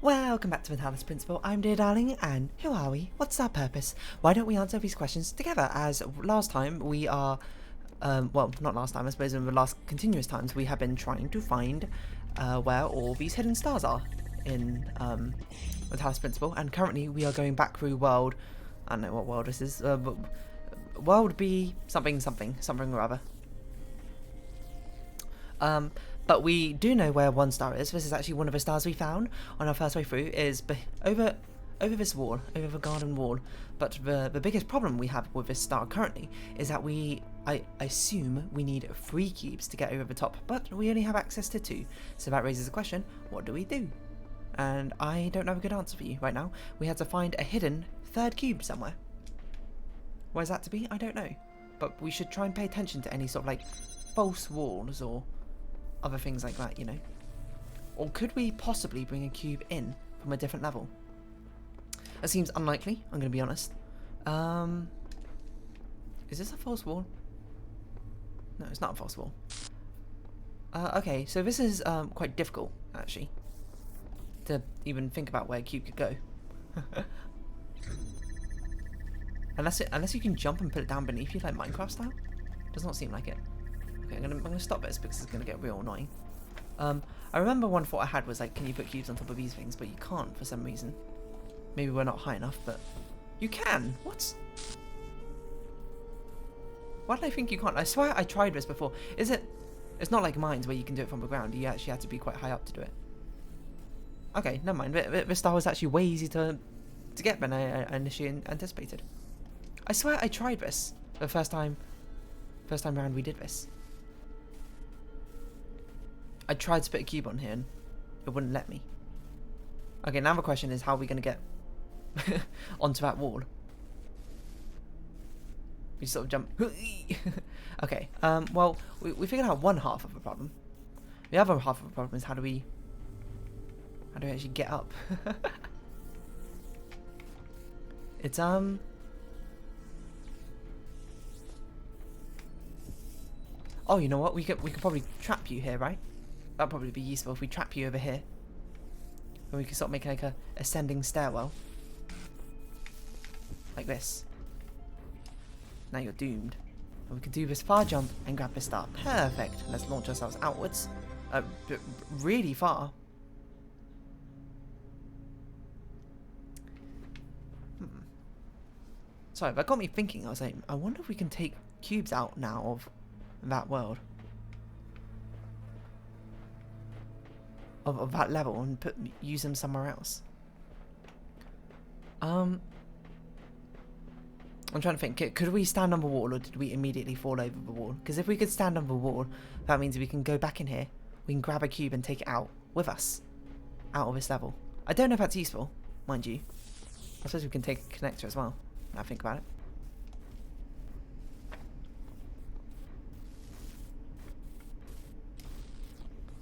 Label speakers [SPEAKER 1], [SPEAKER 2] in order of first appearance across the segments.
[SPEAKER 1] Welcome back to the Talos Principle. I'm Dear Darling, and who are we? What's our purpose? Why don't we answer these questions together? As last time we are, well, not last time, I suppose in the last continuous times, we have been trying to find where all these hidden stars are in the Talos Principle, and currently we are going back through world, I don't know what world this is, world B something or other. But we do know where one star is. This is actually one of the stars we found on our first way through. Is over this wall, over the garden wall. But the biggest problem we have with this star currently is that I assume we need 3 cubes to get over the top, but we only have access to 2. So that raises the question: what do we do? And I don't have a good answer for you right now. We had to find a hidden 3rd cube somewhere. Where's that to be? I don't know. But we should try and pay attention to any sort of like false walls or other things like that, you know. Or could we possibly bring a cube in from a different level? That seems unlikely, I'm going to be honest. Is this a false wall? No, it's not a false wall. Okay, so this is quite difficult, actually, to even think about where a cube could go. Unless you can jump and put it down beneath you, like Minecraft style? Does not seem like it. Okay, I'm gonna stop this because it's gonna get real annoying. I remember one thought I had was like, can you put cubes on top of these things? But you can't for some reason. Maybe we're not high enough, but you can. What? Why did I think you can't? I swear I tried this before. Is it? It's not like mines where you can do it from the ground. You actually have to be quite high up to do it. Okay, never mind. This star was actually way easier to get than I initially anticipated. I swear I tried this the first time round we did this. I tried to put a cube on here and it wouldn't let me. Okay, now the question is, how are we going to get onto that wall? We sort of jump. Okay, well, we figured out one half of the problem. The other half of the problem is how do we actually get up? It's oh, you know what? We could probably trap you here, right? That'd probably be useful if we trap you over here. And we could sort of make like a ascending stairwell. Like this. Now you're doomed. And we can do this far jump and grab this star. Perfect. Let's launch ourselves outwards. Really far. Sorry, that got me thinking. I was like, I wonder if we can take cubes out now of that world. Of that level and use them somewhere else. I'm trying to think. Could we stand on the wall, or did we immediately fall over the wall? Because if we could stand on the wall, that means we can go back in here. We can grab a cube and take it out with us, out of this level. I don't know if that's useful, mind you. I suppose we can take a connector as well. Now I think about it.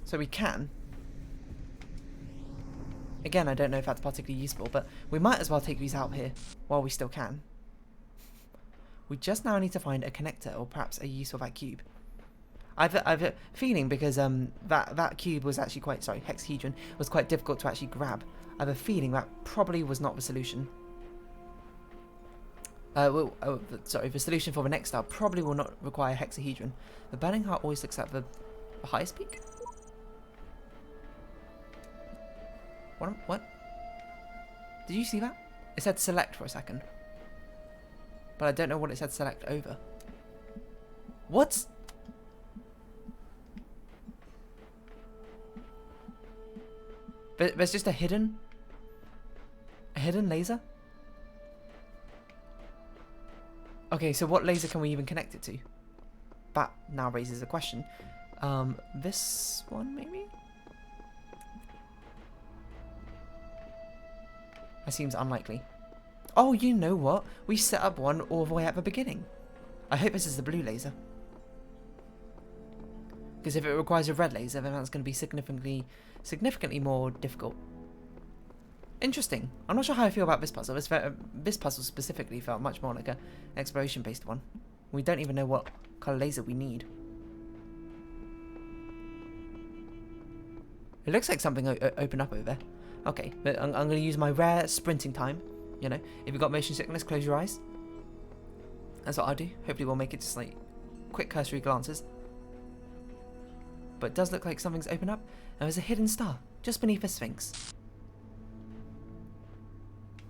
[SPEAKER 1] So we can. Again, I don't know if that's particularly useful, but we might as well take these out here while we still can. We just now need to find a connector, or perhaps a use for that cube. I've a feeling, because that cube was actually quite, sorry, hexahedron was quite difficult to actually grab. I have a feeling that probably was not the solution. Sorry, the solution for the next star probably will not require hexahedron. The burning heart always looks at the highest peak. What? Did you see that? It said select for a second. But I don't know what it said select over. What? There's just a hidden laser? Okay, so what laser can we even connect it to? That now raises a question. This one maybe? That seems unlikely. Oh, you know what? We set up one all the way at the beginning. I hope this is the blue laser. Because if it requires a red laser, then that's going to be significantly more difficult. Interesting. I'm not sure how I feel about this puzzle. This puzzle specifically felt much more like an exploration-based one. We don't even know what colour laser we need. It looks like something opened up over there. Okay, but I'm going to use my rare sprinting time. You know, if you've got motion sickness, close your eyes. That's what I'll do. Hopefully we'll make it just like quick cursory glances. But it does look like something's opened up. And there's a hidden star just beneath the Sphinx.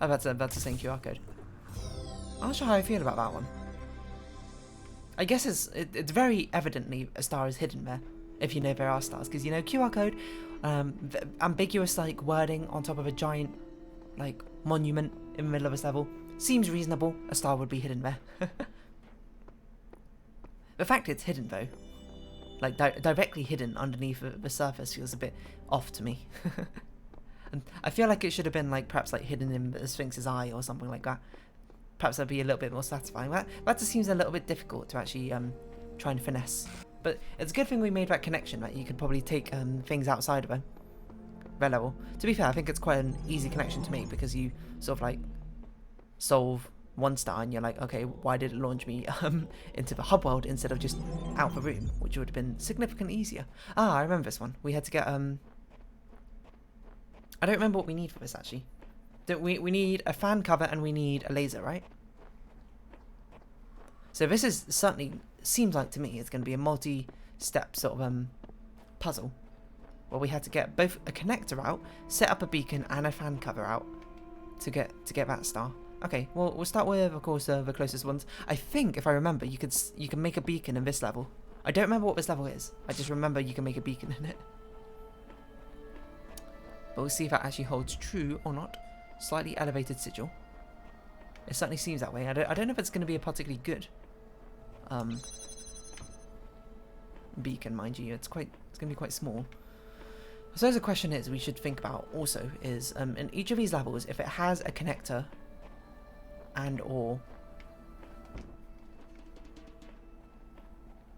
[SPEAKER 1] Oh, that's the same QR code. I'm not sure how I feel about that one. I guess it's very evidently a star is hidden there, if you know there are stars, because you know QR code, ambiguous like wording on top of a giant like monument in the middle of this level seems reasonable. A star would be hidden there. The fact it's hidden though, like directly hidden underneath the surface, feels a bit off to me. And I feel like it should have been like perhaps like hidden in the Sphinx's eye or something like that. Perhaps that'd be a little bit more satisfying. That just seems a little bit difficult to actually try and finesse. But it's a good thing we made that connection, that you could probably take things outside of their level. To be fair, I think it's quite an easy connection to make, because you sort of like solve one star and you're like, okay, why did it launch me into the hub world instead of just out the room, which would have been significantly easier. Ah, I remember this one. We had to get I don't remember what we need for this actually. We need a fan cover and we need a laser, right? So this is certainly, seems like to me, it's going to be a multi-step sort of puzzle, where we had to get both a connector out, set up a beacon and a fan cover out to get that star. Okay, well we'll start with, of course, the closest ones. I think, if I remember, you can make a beacon in this level. I don't remember what this level is. I just remember you can make a beacon in it. But we'll see if that actually holds true or not. Slightly elevated sigil. It certainly seems that way. I don't know if it's going to be a particularly good beacon, mind you. It's going to be quite small. So the question is, we should think about also is in each of these levels, if it has a connector and or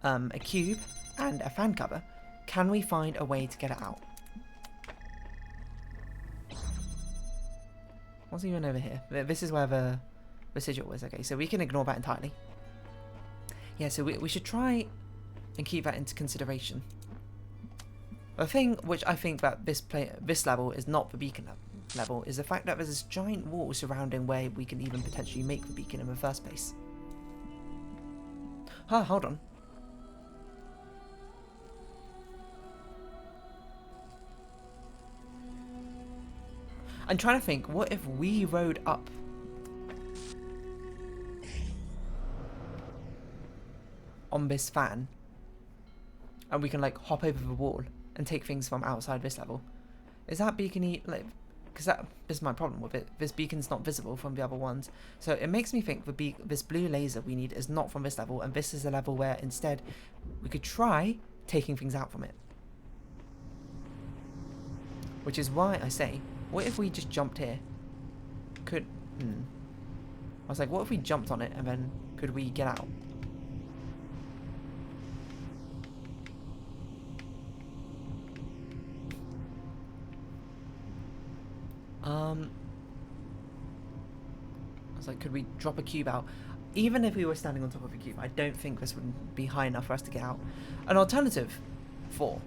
[SPEAKER 1] a cube and a fan cover, can we find a way to get it out? What's even over here? This is where the sigil was. Okay, so we can ignore that entirely. Yeah, so we should try and keep that into consideration. The thing which I think that this level is not the beacon level is the fact that there's this giant wall surrounding where we can even potentially make the beacon in the first place. Ah, hold on. I'm trying to think, what if we rode up on this fan and we can like hop over the wall and take things from outside this level? Is that beacon like, because that is my problem with it, this beacon's not visible from the other ones, so it makes me think this blue laser we need is not from this level, and this is a level where instead we could try taking things out from it. Which is why I say, what if we just jumped here? I was like, what if we jumped on it and then could we get out? I was like, could we drop a cube out? Even if we were standing on top of a cube, I don't think this would be high enough for us to get out. An alternative 4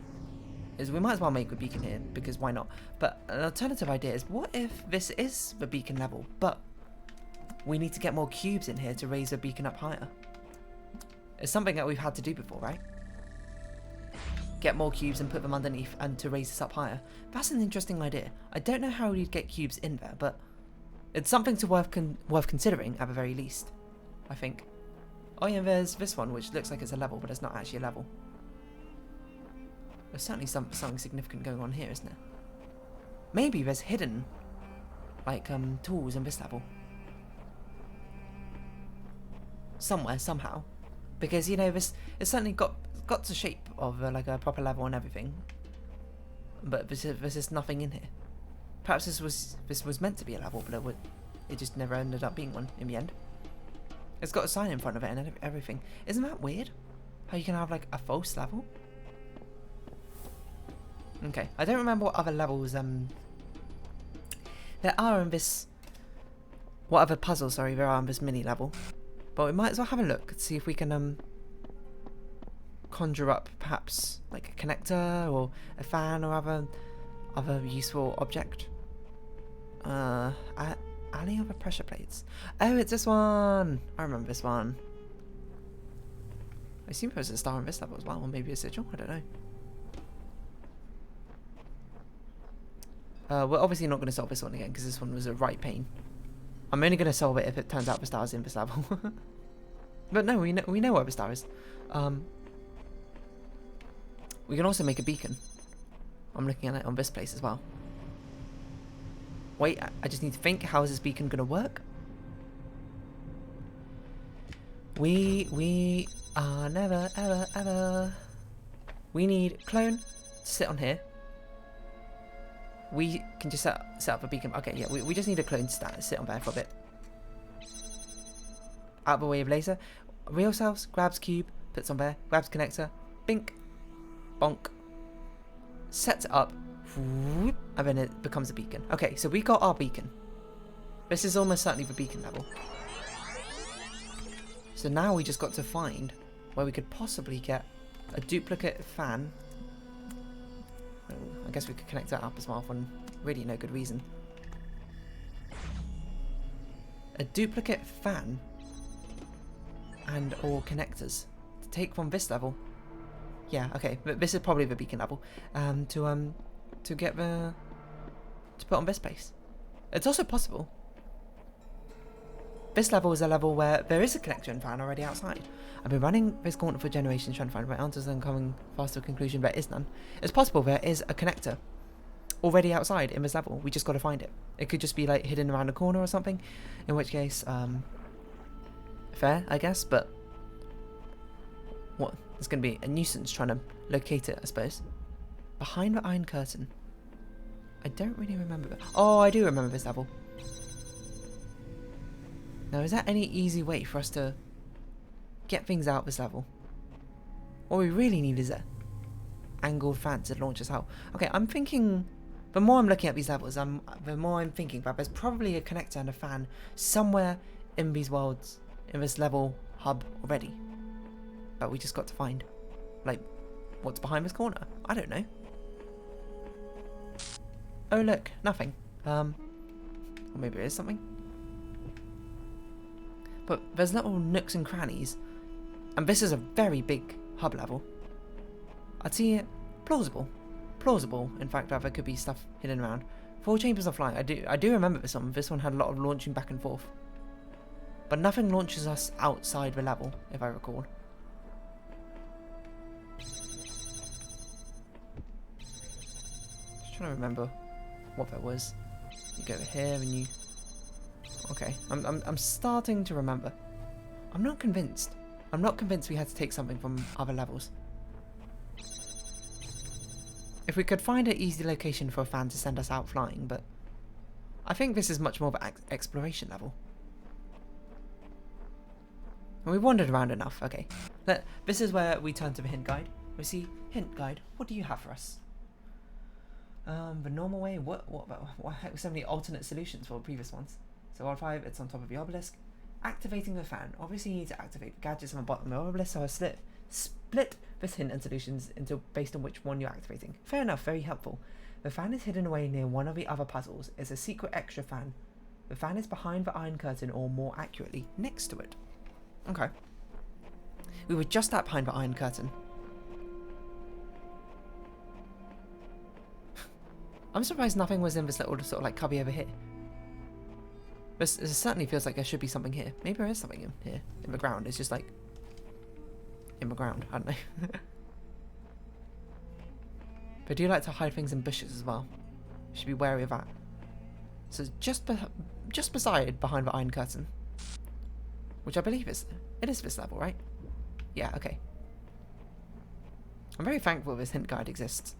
[SPEAKER 1] is we might as well make a beacon here, because why not? But an alternative idea is, what if this is the beacon level, but we need to get more cubes in here to raise the beacon up higher? It's something that we've had to do before, right? Get more cubes and put them underneath and to raise this up higher. That's an interesting idea. I don't know how we'd get cubes in there, but it's something to worth considering at the very least, I think. Oh yeah, there's this one which looks like it's a level, but it's not actually a level. There's certainly something significant going on here, isn't there? Maybe there's hidden, like, tools in this level. Somewhere, somehow. Because, you know, it's certainly got the shape of, like, a proper level and everything. But there's just nothing in here. Perhaps this was meant to be a level, but it just never ended up being one in the end. It's got a sign in front of it and everything. Isn't that weird? How you can have, like, a false level? Okay, I don't remember what other levels there are in this, what other puzzles, sorry, there are in this mini level. But we might as well have a look and see if we can conjure up perhaps like a connector or a fan or other useful object. Alley of the pressure plates. Oh, it's this one. I remember this one. I assume it was a star in this level as well, or maybe a sigil. I don't know. We're obviously not going to solve this one again because this one was a right pain. I'm only going to solve it if it turns out the star is in this level. But no, we know where the star is. We can also make a beacon. I'm looking at it on this place as well. Wait, I just need to think. How is this beacon going to work? We are never, ever, ever. We need clone to sit on here. We can just set up a beacon. Okay, yeah, we just need a clone to sit on there for a bit. Out of the way of laser. Real selves, grabs cube, puts on there, grabs connector, bink, bonk, sets it up, whoop, and then it becomes a beacon. Okay, so we got our beacon. This is almost certainly the beacon level. So now we just got to find where we could possibly get a duplicate fan. I guess we could connect that up as well for really no good reason. A duplicate fan and or connectors to take from this level. Yeah, okay, but this is probably the beacon level. To get the to put on this place. It's also possible. This level is a level where there is a connector and fan already outside. I've been running this gauntlet for generations trying to find right answers and coming fast to a conclusion there is none. It's possible there is a connector already outside in this level. We just got to find it. It could just be like hidden around a corner or something. In which case, fair, I guess, but what? It's going to be a nuisance trying to locate it, I suppose. Behind the iron curtain. I don't really remember that. Oh, I do remember this level. Now, is there any easy way for us to get things out this level? What we really need is a angled fan to launch us out. Okay, I'm thinking, the more I'm looking at these levels, the more I'm thinking that there's probably a connector and a fan somewhere in these worlds, in this level hub already. But we just got to find, like, what's behind this corner? I don't know. Oh look, nothing. Or maybe there is something. But there's little nooks and crannies, and this is a very big hub level. I'd see it plausible. Plausible, in fact, that there could be stuff hidden around. 4 chambers of flying. I do remember this one. This one had a lot of launching back and forth. But nothing launches us outside the level, if I recall. Just trying to remember what that was. You go over here and you... Okay, I'm starting to remember. I'm not convinced. I'm not convinced we had to take something from other levels. If we could find an easy location for a fan to send us out flying, but I think this is much more of an exploration level. And we wandered around enough. Okay, this is where we turn to the hint guide. We see hint guide. What do you have for us? The normal way. What so many alternate solutions for the previous ones. So R5, it's on top of the obelisk. Activating the fan. Obviously you need to activate the gadgets on the bottom of the obelisk, so I split this hint and solutions into based on which one you're activating. Fair enough, very helpful. The fan is hidden away near one of the other puzzles. It's a secret extra fan. The fan is behind the iron curtain, or more accurately, next to it. Okay. We were just at behind the iron curtain. I'm surprised nothing was in this little sort of like cubby over here. This certainly feels like there should be something here. Maybe there is something in here, in the ground. It's just like, in the ground, I don't know. But I do like to hide things in bushes as well. You should be wary of that. So just beside, behind the iron curtain. Which I believe it is this level, right? Yeah, okay. I'm very thankful this hint guide exists.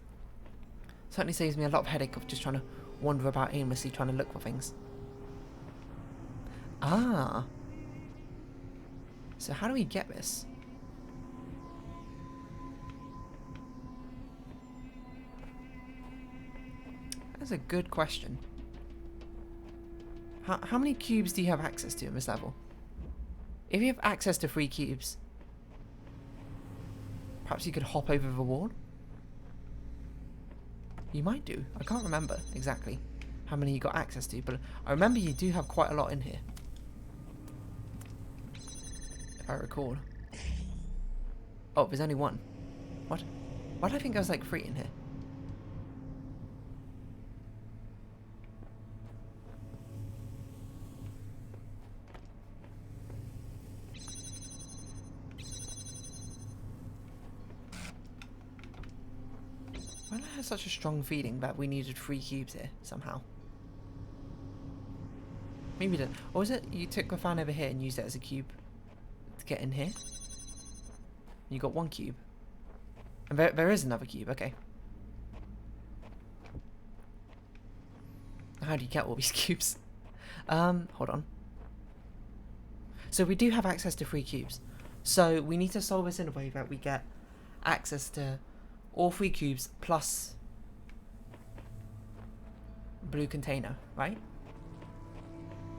[SPEAKER 1] Certainly saves me a lot of headache of just trying to wander about aimlessly trying to look for things. Ah. So how do we get this? That's a good question. How many cubes do you have access to in this level? If you have access to 3 cubes, perhaps you could hop over the wall? You might do. I can't remember exactly. how many you got access to, but I remember you do have quite a lot in here, if I recall. Oh, there's only one. What? Why do I think there was like 3 in here? Why did I have such a strong feeling that we needed 3 cubes here, somehow? Maybe you didn't. Or was it you took the fan over here and used it as a cube to get in here? You got 1 cube. And there is another cube, okay. How do you get all these cubes? Hold on. So we do have access to 3 cubes. So we need to solve this in a way that we get access to all 3 cubes plus blue container, right?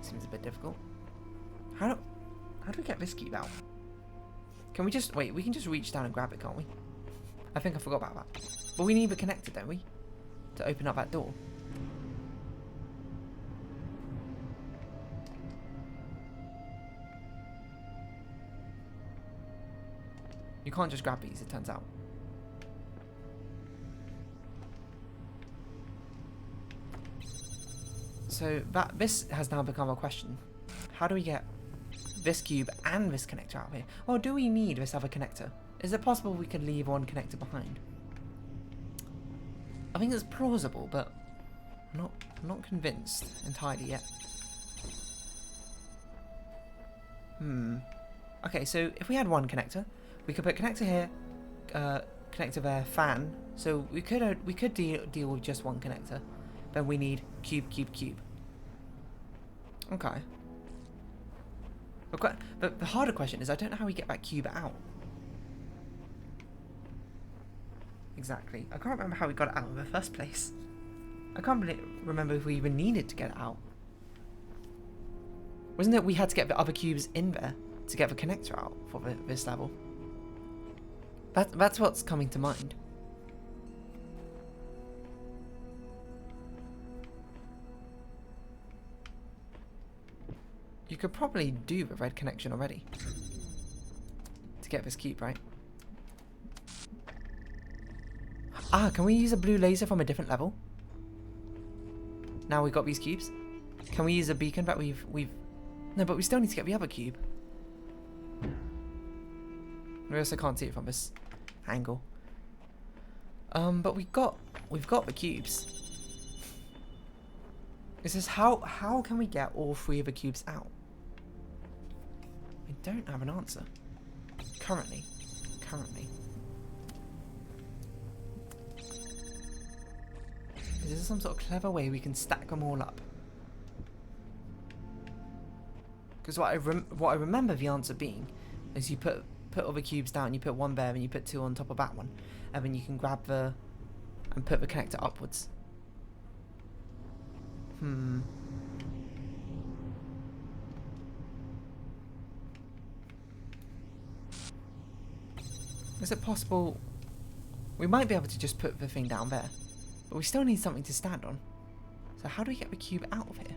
[SPEAKER 1] Seems a bit difficult. How do we get this cube out? Can we just wait? We can just reach down and grab it, can't we? I think I forgot about that. But we need the connector, don't we? To open up that door. You can't just grab these, it turns out. So this has now become a question. How do we get this cube and this connector out of here? Or do we need this other connector? Is it possible we could leave one connector behind? I think it's plausible, but I'm not convinced entirely yet. Okay, so if we had one connector, we could put connector here, connector there, fan. So we could deal with just one connector. Then we need cube. Okay. But the harder question is I don't know how we get that cube out. Exactly. I can't remember how we got it out in the first place. I can't remember if we even needed to get it out. Wasn't it we had to get the other cubes in there to get the connector out for this level? That's what's coming to mind. You could probably do the red connection already to get this cube, right? Ah, can we use a blue laser from a different level? Now we've got these cubes. Can we use a beacon that we've... No, but we still need to get the other cube. We also can't see it from this angle. But we've got the cubes. It's just how can we get all 3 of the cubes out? I don't have an answer. Currently. Is there some sort of clever way we can stack them all up? Because what I remember the answer being is you put all the cubes down, you put 1 there, and you put 2 on top of that one, and then you can grab and put the connector upwards. Is it possible? We might be able to just put the thing down there, but we still need something to stand on. So how do we get the cube out of here?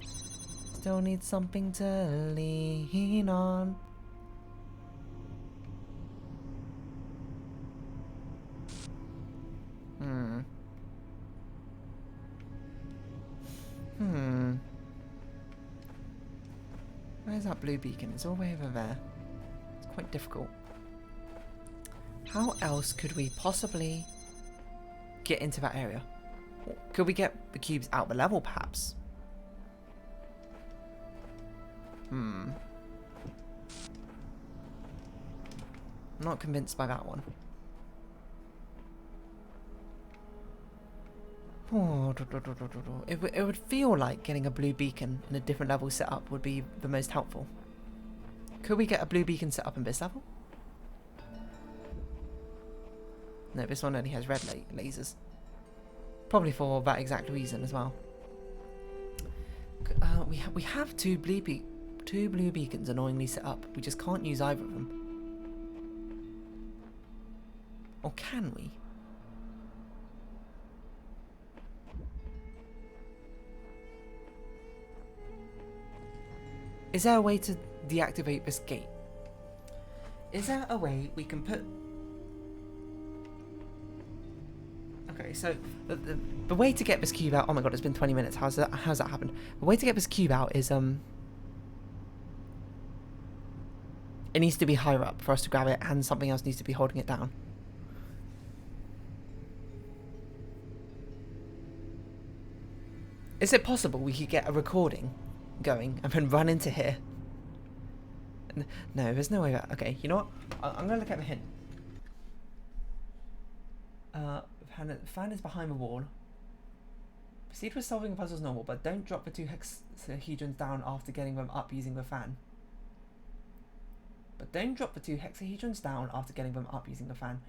[SPEAKER 1] Still need something to lean on. Where's that blue beacon? It's all the way over there. It's quite difficult. How else could we possibly get into that area? Could we get the cubes out the level, perhaps? I'm not convinced by that one. It would feel like getting a blue beacon in a different level setup would be the most helpful. Could we get a blue beacon set up in this level? No, this one only has red lasers. Probably for that exact reason as well. We have two blue beacons annoyingly set up. We just can't use either of them. Or can we? Is there a way to deactivate this gate? Is there a way we can put... Okay, so the way to get this cube out... Oh my god, it's been 20 minutes. How's that happened? The way to get this cube out is... It needs to be higher up for us to grab it, and something else needs to be holding it down. Is it possible we could get a recording going and then run into here? No, there's no way that... Okay, you know what? I'm going to look at the hint. Fan is behind the wall. Proceed with solving the puzzles normal, but don't drop the 2 hexahedrons down after getting them up using the fan. But don't drop the 2 hexahedrons down after getting them up using the fan.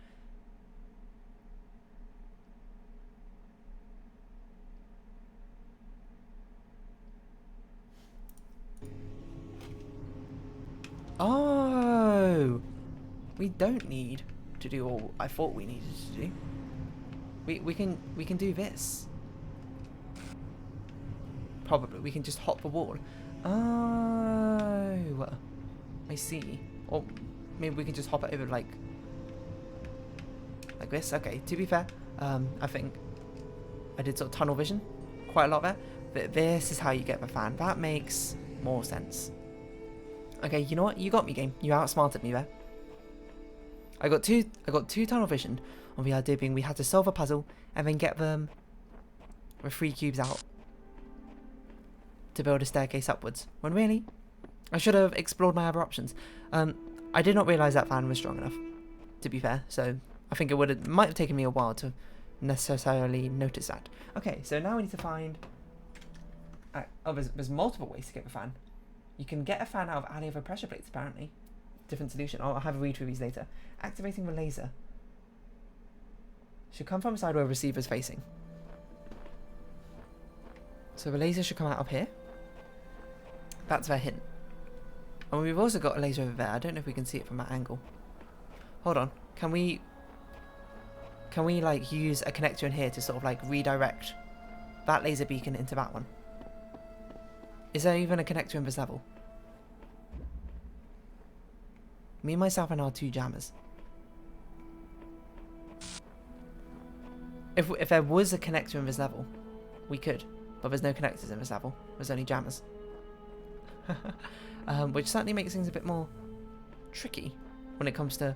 [SPEAKER 1] Oh, we don't need to do all I thought we needed to do. We can do this. Probably we can just hop the wall. Oh, I see. Or maybe we can just hop it over like this. Okay. To be fair, I think I did sort of tunnel vision quite a lot there. But this is how you get the fan. That makes more sense. Okay, you know what? You got me, game. You outsmarted me there. I got two tunnel vision on the idea being we had to solve a puzzle and then get the 3 cubes out to build a staircase upwards. When really, I should have explored my other options. I did not realise that fan was strong enough, to be fair. So I think it might have taken me a while to necessarily notice that. Okay, so now we need to find. Oh, there's multiple ways to get the fan. You can get a fan out of any of the pressure plates, apparently. Different solution. I'll have a read through these later. Activating the laser. Should come from the side where the receiver's facing. So the laser should come out of here. That's their hint. And we've also got a laser over there. I don't know if we can see it from that angle. Hold on. Can we like use a connector in here to sort of like redirect that laser beacon into that one? Is there even a connector in this level? Me, myself, and our 2 jammers. If there was a connector in this level, we could. But there's no connectors in this level. There's only jammers. Which certainly makes things a bit more tricky when it comes to,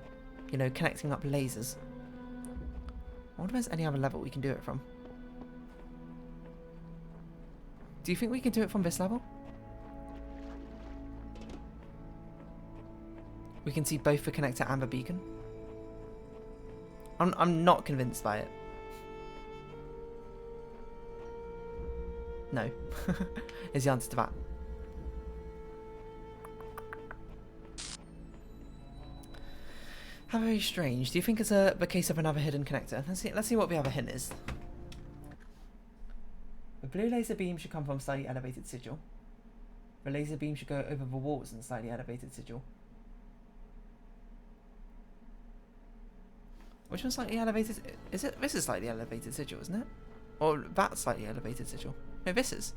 [SPEAKER 1] you know, connecting up lasers. I wonder if there's any other level we can do it from. Do you think we can do it from this level? We can see both the connector and the beacon. I'm not convinced by it. No. Is the answer to that. How very strange. Do you think it's the case of another hidden connector? Let's see what the other hint is. The blue laser beam should come from slightly elevated sigil. The laser beam should go over the walls in slightly elevated sigil. Which one's slightly elevated? Is it? This is slightly elevated sigil, isn't it? Or that's slightly elevated sigil? No, this is.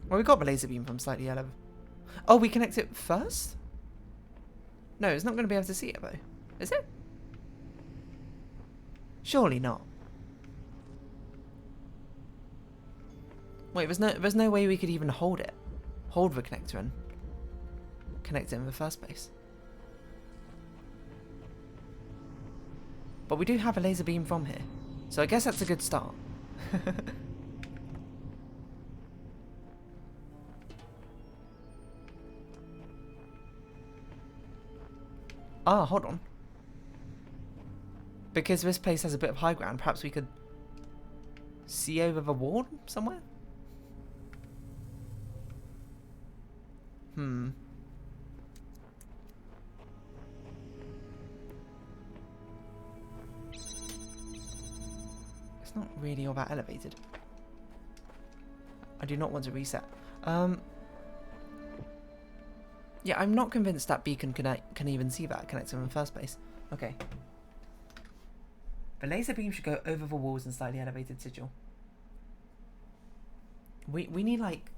[SPEAKER 1] Well, we got the laser beam from slightly elevated. Oh, we connect it first? No, it's not going to be able to see it though, is it? Surely not. Wait, there's no way we could even hold it. Hold the connector and connect it in the first place. But we do have a laser beam from here. So I guess that's a good start. Ah, hold on. Because this place has a bit of high ground, perhaps we could see over the wall somewhere? It's not really all that elevated. I do not want to reset. Yeah, I'm not convinced that beacon can even see that connector in the first place. Okay. The laser beam should go over the walls in slightly elevated sigil. We need like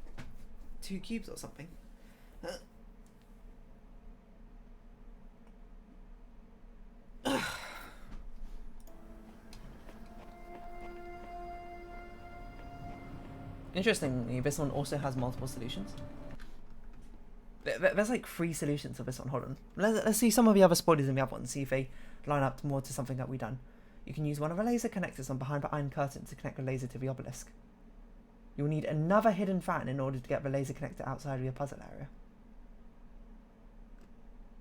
[SPEAKER 1] 2 cubes or something. Interestingly, this one also has multiple solutions. There's like 3 solutions for this one. Hold on. Let's see some of the other spoilers in the other one. See if they line up more to something that we've done. You can use one of the laser connectors on behind the iron curtain to connect the laser to the obelisk. You'll need another hidden fan in order to get the laser connector outside of your puzzle area.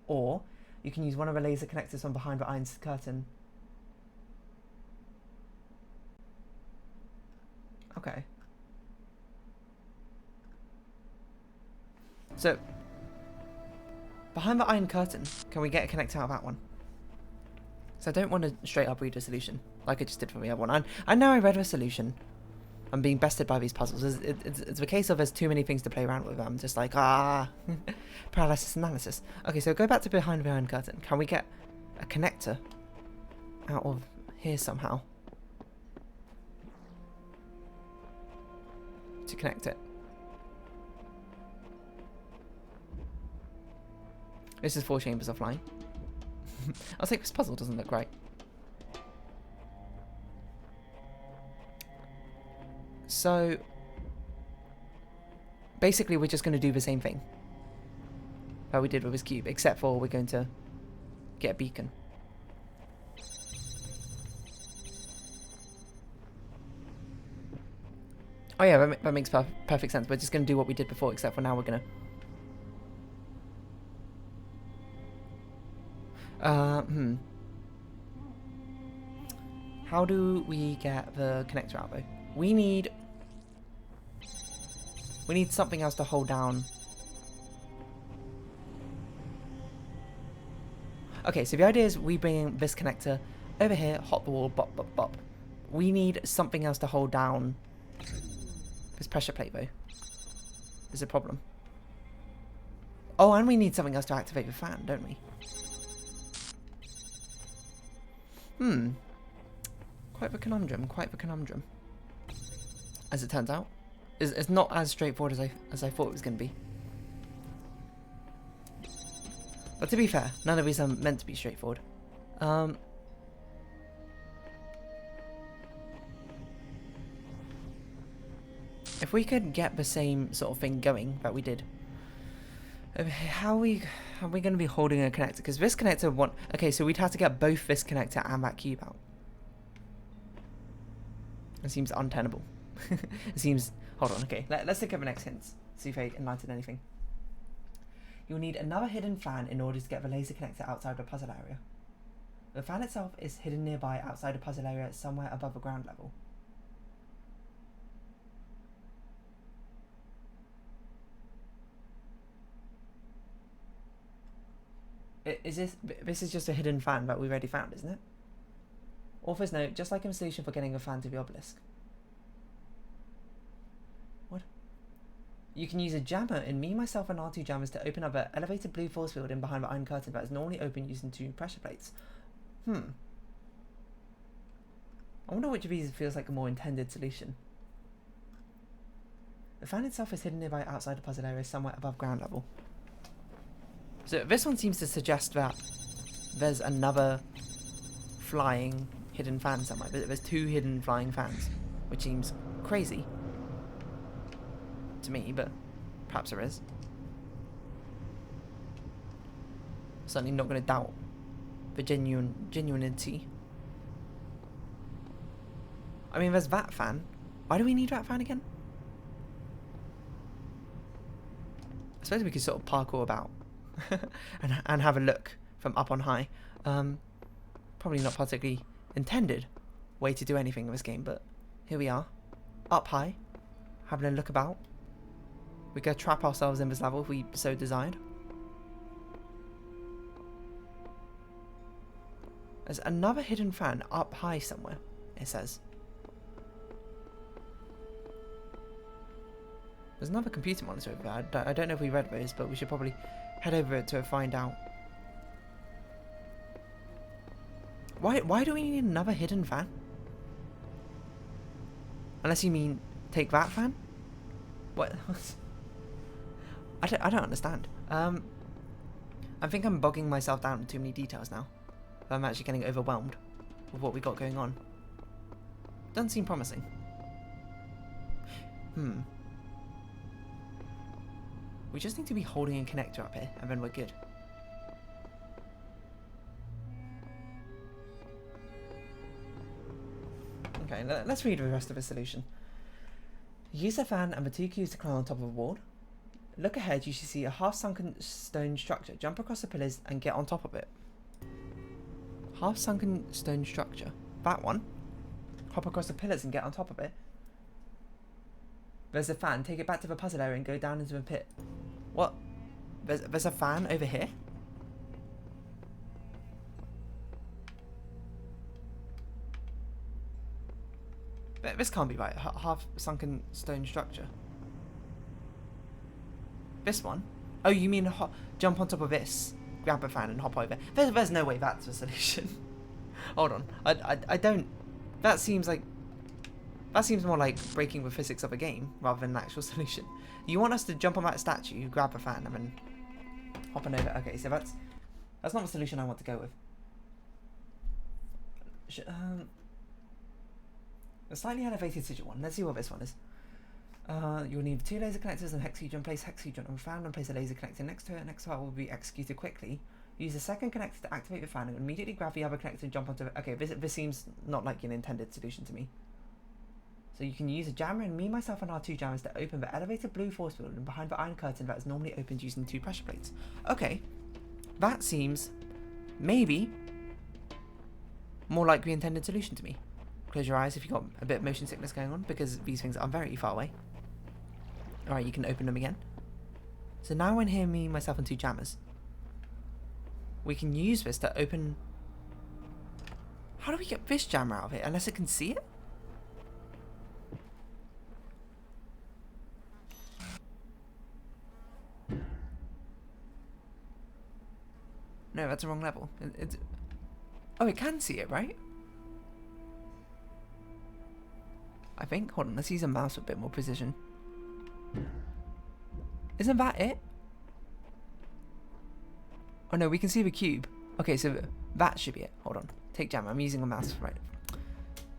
[SPEAKER 1] Or you can use one of the laser connectors from behind the iron curtain. Okay. So, behind the iron curtain, can we get a connector out of that one? So I don't want to straight up read a solution, like I just did for the other one. I know I read a solution. I'm being bested by these puzzles. It's the case of there's too many things to play around with. I'm just like, paralysis analysis. Okay, so go back to behind the iron curtain. Can we get a connector out of here somehow to connect it? This is 4 chambers offline. I was like, this puzzle doesn't look right. So, basically we're just going to do the same thing that we did with this cube, except for we're going to get a beacon. Oh yeah, that makes perfect sense. We're just going to do what we did before, except for now we're going to... How do we get the connector out though? We need something else to hold down. Okay, so the idea is we bring this connector over here, hot the wall, bop, bop, bop. We need something else to hold down this pressure plate though. There's a problem. Oh, and we need something else to activate the fan, don't we? Quite the conundrum, quite the conundrum. As it turns out. It's not as straightforward as I thought it was going to be. But to be fair, none of these are meant to be straightforward. If we could get the same sort of thing going that we did, how are we going to be holding a connector? Because this connector okay, so we'd have to get both this connector and that cube out. It seems untenable. It seems... Hold on, okay. Let's look at the next hints. See if they enlighten anything. You'll need another hidden fan in order to get the laser connector outside the puzzle area. The fan itself is hidden nearby outside the puzzle area somewhere above the ground level. This is just a hidden fan that we already found, isn't it? Author's note, just like in solution for getting a fan to the obelisk. What? You can use a jammer in Me, Myself and R2 jammers to open up an elevated blue force field in behind the iron curtain that is normally open using 2 pressure plates. I wonder which of these feels like a more intended solution. The fan itself is hidden nearby outside the puzzle area somewhere above ground level. So this one seems to suggest that there's another flying hidden fan somewhere. There's 2 hidden flying fans, which seems crazy to me, but perhaps there is. Certainly not going to doubt the genuinity. I mean, there's that fan. Why do we need that fan again? I suppose we could sort of parkour about and have a look from up on high. Probably not particularly intended way to do anything in this game, but here we are, up high, having a look about. We could trap ourselves in this level if we so desired. There's another hidden fan up high somewhere, it says. There's another computer monitor over there. I don't know if we read those, but we should probably head over it to find out. Why do we need another hidden fan? Unless you mean take that fan? What? I don't understand. I think I'm bogging myself down in too many details now. I'm actually getting overwhelmed with what we got going on. Doesn't seem promising. We just need to be holding a connector up here, and then we're good. Okay, let's read the rest of the solution. Use a fan and the 2 cubes to climb on top of a wall. Look ahead, you should see a half-sunken stone structure. Jump across the pillars and get on top of it. Half-sunken stone structure. That one. Hop across the pillars and get on top of it. There's a fan. Take it back to the puzzle area and go down into the pit. What? There's a fan over here? This can't be right. Half-sunken stone structure. This one? Oh, you mean jump on top of this, grab a fan and hop over. There's no way that's the solution. Hold on. I don't... That seems more like breaking the physics of a game rather than an actual solution. You want us to jump on that statue, grab a fan, and then hop on over. Okay, so that's not the solution I want to go with. A slightly elevated sigil one. Let's see what this one is. You'll need 2 laser connectors and hexagon. Place hexagon on the fan and place a laser connector next to it. Next part will be executed quickly. Use the second connector to activate the fan and immediately grab the other connector and jump onto it. Okay, this seems not like an intended solution to me. So you can use a jammer and me, myself, and our 2 jammers to open the elevated blue force field and behind the iron curtain that is normally opened using 2 pressure plates. Okay, that seems maybe more like the intended solution to me. Close your eyes if you've got a bit of motion sickness going on, because these things are very far away. Alright, you can open them again. So now when here, me, myself, and 2 jammers, we can use this to open... How do we get this jammer out of it? Unless it can see it? No, that's the wrong level. Oh, it can see it, right? I think. Hold on, let's use a mouse with a bit more precision. Isn't that it? Oh no, we can see the cube. Okay, so that should be it. Hold on. Take jammer. I'm using a mouse, right?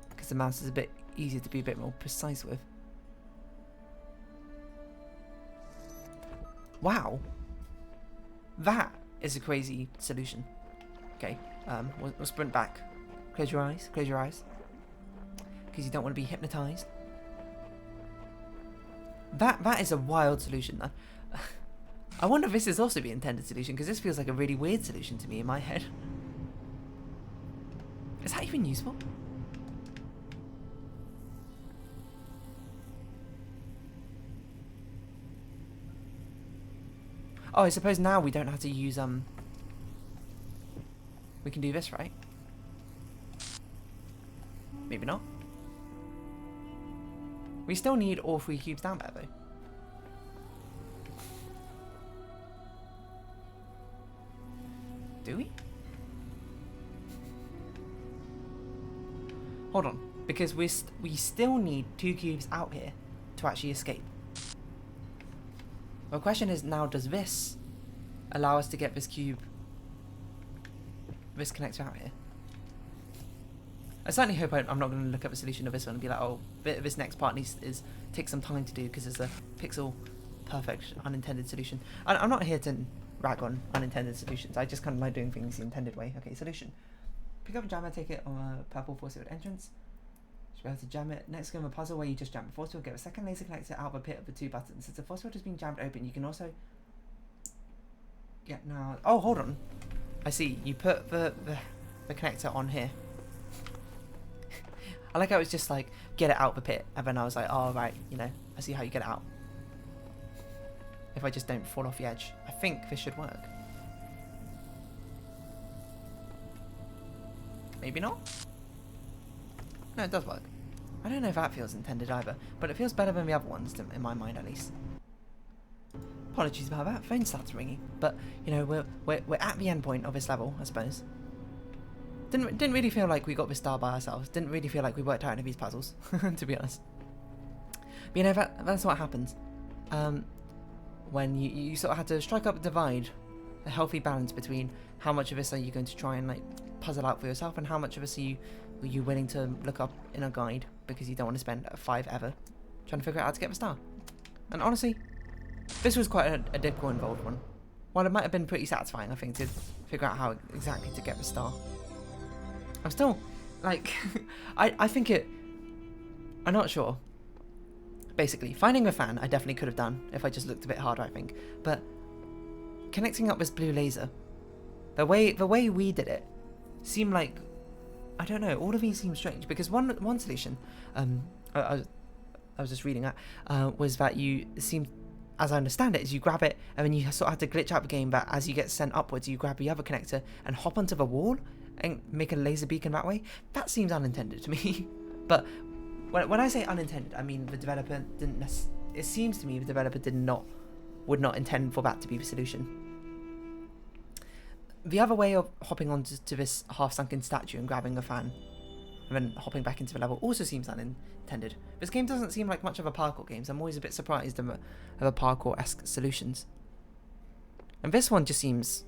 [SPEAKER 1] Because the mouse is a bit easier to be a bit more precise with. Wow. That is a crazy solution. Okay, we'll sprint back. Close your eyes. Close your eyes. Because you don't want to be hypnotized. That is a wild solution. I wonder if this is also the intended solution, because this feels like a really weird solution to me in my head. Is that even useful? Oh, I suppose now we don't have to use we can do this, right? Maybe not. We still need all 3 cubes down there, though. Do we? Hold on, because we still need 2 cubes out here to actually escape. The question is now, does this allow us to get this connector out here? I certainly hope I'm not going to look at the solution of this one and be like, oh, this next part takes some time to do because it's a pixel perfect unintended solution. I'm not here to rag on unintended solutions. I just kind of like doing things the intended way. Okay, solution. Pick up a jammer, take it on a purple force field entrance. Should be able to jam it. Next, go in a puzzle where you just jam the force field, get a second laser connector out of the pit of the 2 buttons. Since the force field is being jammed open, you can also get now. Oh, hold on. I see. You put the connector on here. I like how it's just like, get it out the pit, and then I was like, oh right, you know, I see how you get it out. If I just don't fall off the edge. I think this should work. Maybe not? No, it does work. I don't know if that feels intended either, but it feels better than the other ones, in my mind at least. Apologies about that, phone starts ringing. But, you know, we're at the end point of this level, I suppose. Didn't really feel like we got this star by ourselves. Didn't really feel like we worked out any of these puzzles, to be honest. But you know, that's what happens. when you sort of had to strike up a divide, a healthy balance between how much of this are you going to try and like puzzle out for yourself, and how much of this are you willing to look up in a guide because you don't want to spend 5 ever trying to figure out how to get the star. And honestly, this was quite a difficult, involved one. While it might have been pretty satisfying, I think, to figure out how exactly to get the star, I'm still like I think I'm not sure. Basically, finding the fan I definitely could have done if I just looked a bit harder, I think. But connecting up this blue laser, the way we did it seemed like, I don't know, all of these seem strange, because one solution, I was just reading that, was that you seem, as I understand it, is you grab it and then you sort of have to glitch out the game, but as you get sent upwards, you grab the other connector and hop onto the wall and make a laser beacon that way. That seems unintended to me. But when I say unintended, I mean the developer didn't it seems to me the developer would not intend for that to be the solution. The other way of hopping onto this half-sunken statue and grabbing a fan and then hopping back into the level also seems unintended. This game doesn't seem like much of a parkour game, so I'm always a bit surprised of a parkour-esque solutions. And this one just seems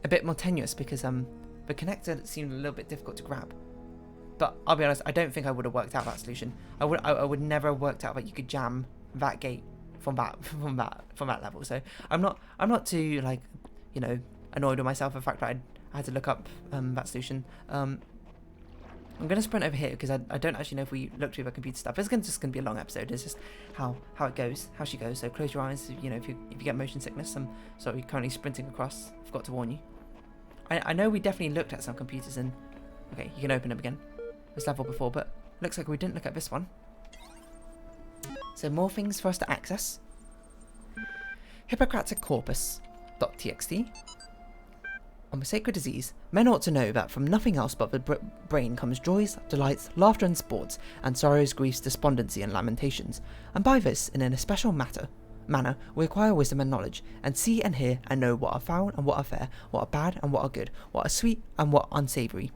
[SPEAKER 1] a bit more tenuous because the connector seemed a little bit difficult to grab. But I'll be honest, I don't think I would have worked out that solution. I would never have worked out that you could jam that gate from that level. So I'm not too, like, you know, annoyed with myself for the fact that I had to look up that solution. I'm gonna sprint over here because I don't actually know if we looked through the computer stuff. It's just gonna be a long episode. It's just how it goes, how she goes. So close your eyes. You know, if you get motion sickness, I'm sorry, currently sprinting across. I forgot to warn you. I know we definitely looked at some computers and okay, you can open them again. This level before, but looks like we didn't look at this one. So more things for us to access. Hippocratic corpus.txt. On the sacred disease, men ought to know that from nothing else but the brain comes joys, delights, laughter and sports, and sorrows, griefs, despondency and lamentations. And by this, in an especial manner, we acquire wisdom and knowledge, and see and hear and know what are foul and what are fair, what are bad and what are good, what are sweet and what unsavoury.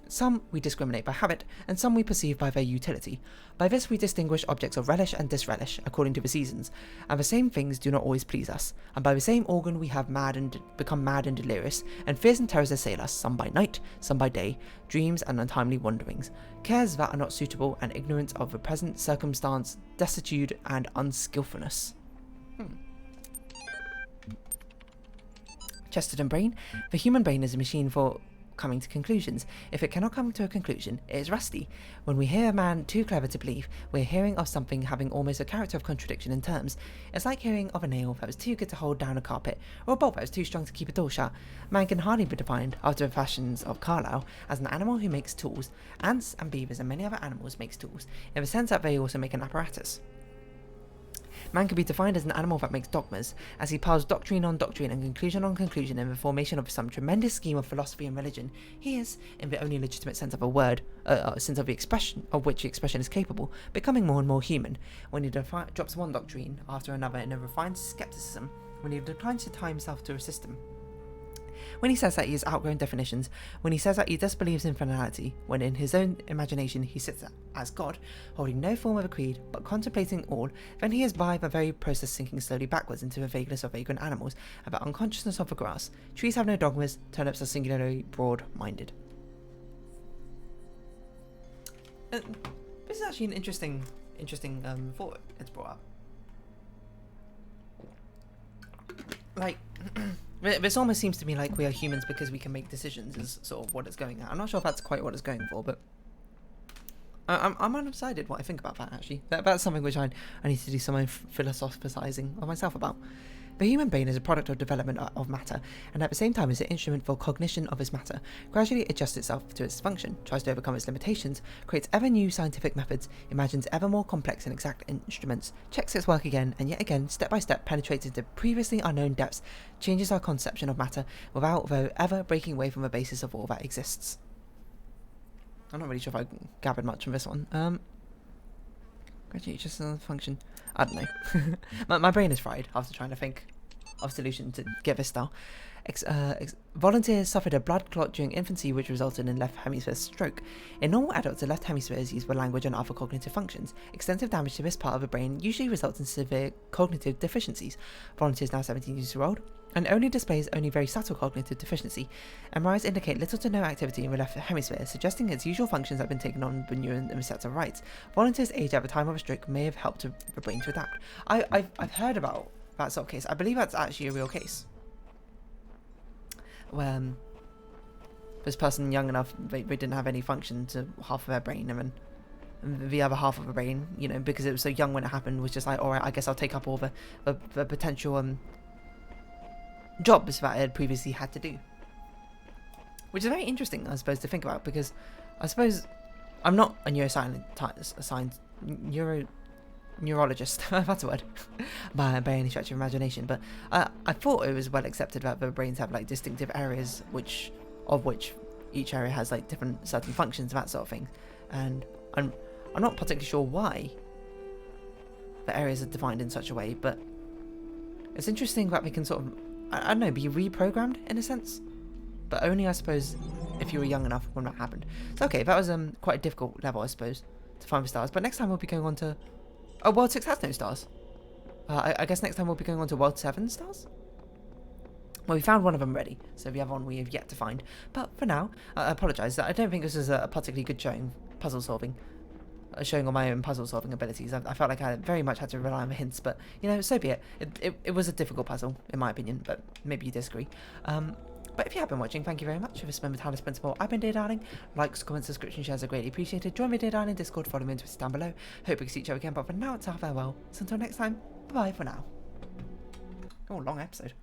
[SPEAKER 1] Some we discriminate by habit, and some we perceive by their utility. By this we distinguish objects of relish and disrelish, according to the seasons, and the same things do not always please us. And by the same organ we have become mad and delirious, and fears and terrors assail us, some by night, some by day, dreams and untimely wanderings, cares that are not suitable, and ignorance of the present circumstance, destitute and unskilfulness. Chesterton brain. The human brain is a machine for coming to conclusions. If it cannot come to a conclusion, it is rusty. When we hear a man too clever to believe, we're hearing of something having almost a character of contradiction in terms. It's like hearing of a nail that was too good to hold down a carpet, or a bolt that was too strong to keep a door shut. Man can hardly be defined, after the fashions of Carlyle, as an animal who makes tools. Ants and beavers and many other animals makes tools, in the sense that they also make an apparatus. Man can be defined as an animal that makes dogmas, as he piles doctrine on doctrine and conclusion on conclusion in the formation of some tremendous scheme of philosophy and religion. He is, in the only legitimate sense of a word, sense of the expression of which the expression is capable, becoming more and more human. When he drops one doctrine after another in a refined skepticism, when he declines to tie himself to a system. When he says that he has outgrown definitions, when he says that he disbelieves in finality, when in his own imagination he sits as God, holding no form of a creed, but contemplating all, then he is by the very process sinking slowly backwards into the vagueness of vagrant animals, and the unconsciousness of the grass. Trees have no dogmas, turnips are singularly broad-minded. This is actually an interesting thought it's brought up. Like, this almost seems to me like we are humans because we can make decisions is sort of what it's going at. I'm not sure if that's quite what it's going for, but I'm undecided what I think about that, actually. That's something which I need to do some philosophizing of myself about. The human brain is a product of development of matter, and at the same time is an instrument for cognition of its matter, gradually adjusts itself to its function, tries to overcome its limitations, creates ever new scientific methods, imagines ever more complex and exact instruments, checks its work again, and yet again, step by step, penetrates into previously unknown depths, changes our conception of matter, without though ever breaking away from the basis of all that exists. I'm not really sure if I gathered much from this one. Gradually just a function. I don't know. my brain is fried after trying to think of solution to get this star. Volunteers suffered a blood clot during infancy, which resulted in left hemisphere stroke. In normal adults, the left hemisphere is used for language and other cognitive functions. Extensive damage to this part of the brain usually results in severe cognitive deficiencies. Volunteers, now 17 years old, and only displays only very subtle cognitive deficiency. MRIs indicate little to no activity in the left hemisphere, suggesting its usual functions have been taken on the neuron and receptor rights. Volunteers' age at the time of a stroke may have helped the brain to adapt. I've heard about that sort of case. I believe that's actually a real case. When this person young enough, they didn't have any function to half of their brain, and then the other half of the brain, you know, because it was so young when it happened, was just like, alright, I guess I'll take up all the potential jobs that it had previously had to do. Which is very interesting, I suppose, to think about, because I suppose I'm not a neurologist, that's a word, by any stretch of imagination, but I thought it was well accepted that the brains have like distinctive areas, of which each area has like different certain functions and that sort of thing, and I'm not particularly sure why the areas are defined in such a way, but it's interesting that they can sort of, I don't know, be reprogrammed in a sense, but only I suppose if you were young enough when that happened. So okay, that was quite a difficult level, I suppose, to find the stars, but next time we'll be going on to, oh, World 6 has no stars. I guess next time we'll be going on to World 7 stars? Well, we found one of them already, so the other one we have yet to find. But for now, I apologise. I don't think this is a particularly good showing, puzzle solving. Showing all my own puzzle solving abilities. I felt like I very much had to rely on the hints, but, you know, so be it. It was a difficult puzzle, in my opinion, but maybe you disagree. But if you have been watching, thank you very much. If it's been with Talos Principal, I've been Dear Darling. Likes, comments, subscription, shares are greatly appreciated. Join me, Dear Darling, Discord, follow me on Twitter down below. Hope we can see each other again, but for now, it's our farewell. So until next time, bye-bye for now. Oh, long episode.